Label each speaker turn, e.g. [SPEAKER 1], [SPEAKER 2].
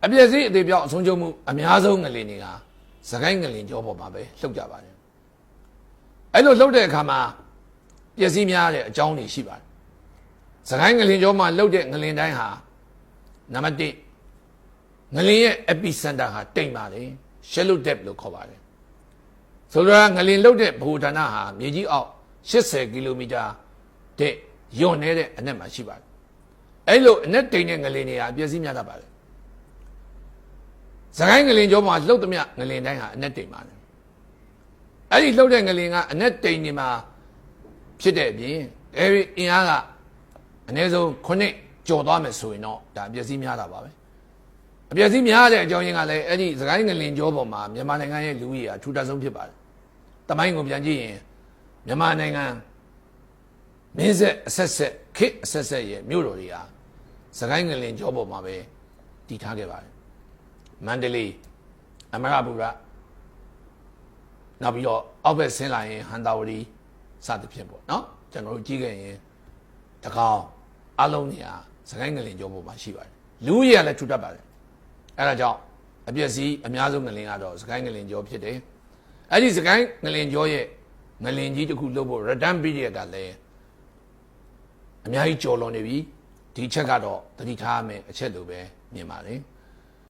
[SPEAKER 1] အပြည့်စည်အသေးပြောင်းအဆုံးချုံမှုအများဆုံးငလင်တွေကစကိုင်းငလင်ကြောပေါ်မှာပဲလှုပ်ကြပါတယ်အဲ့လိုလှုပ်တဲ့အခါမှာပျက်စီးများတဲ့အကြောင်းတွေရှိပါတယ်စကိုင်းငလင်ကြောမှာလှုပ်တဲ့ငလင်တိုင်းဟာနံပါတ်1ငလင်ရဲ့ epicenter ဟာတိမ်ပါတယ် shallow depth လို့ခေါ်ပါတယ်ဆိုတော့ငလင်လှုပ်တဲ့ဗဟိုဌာနဟာမြေကြီးအောက်80ကီလိုမီတာတဲ့ယွန်နေတဲ့အနက်မှာရှိပါတယ်အဲ့လိုအနက်တိမ်တဲ့ငလင်တွေဟာပျက်စီးများတတ်ပါတယ်စကိုင်းငလင်ကြောမှာလှုပ်သမျှငလင်တိုင်းဟာအနက်တိမ်ပါတယ်အဲ့ဒီလှုပ်တဲ့ငလင်ကအနက်တိမ်နေမှာဖြစ်တဲ့အပြင်အဲဒီအင်အားကအနည်းဆုံး9ကျော်သွားမယ်ဆိုရင်တော့ဒါပျက်စီးများတာပါပဲအပျက်စီးများတဲ့အကြောင်းရင်းကလည်းအဲ့ဒီစကိုင်းငလင်ကြောပေါ်မှာမြန်မာနိုင်ငံရဲ့လူဦးရေအထူးတဆုံးဖြစ်ပါတယ်တမိုင်းကိုပြန်ကြည့်ရင်မြန်မာနိုင်ငံမင်းဆက်အဆက်ဆက်ခေတ်အဆက်ဆက်ရဲ့မြို့တော်တွေဟာစကိုင်းငလင်ကြောပေါ်မှာပဲတည်ထားခဲ့ပါတယ်မန္တလေးအမရပူရနောက်ပြီးတော့အောက်ဘက်ဆင်းလာရင်ဟန်တာဝတီစသဖြင့်ပေါ့နော်ကျွန်တော်တို့ကြည့်ခဲ့ရင်တကောင်းအလုံးနေရာစကိုင်းငလင်ကြောပေါ်မှာရှိပါတယ်လူကြီးကလည်းထူတတ်ပါတယ်အဲဒါကြောင့်အပြည့်စည်အများဆုံးငလင်ကတော့စကိုင်းငလင်ကြောဖြစ်တယ်အဲ့ဒီစကိုင်းငလင်ကြောရဲ့ငလင်ကြီးတစ်ခုလုပ်ဖို့ return period ကလည်းအများကြီးကျော်လွန်နေပြီဒီချက်ကတော့သတိထားရမယ်အချက်လိုပဲမြင်ပါတယ်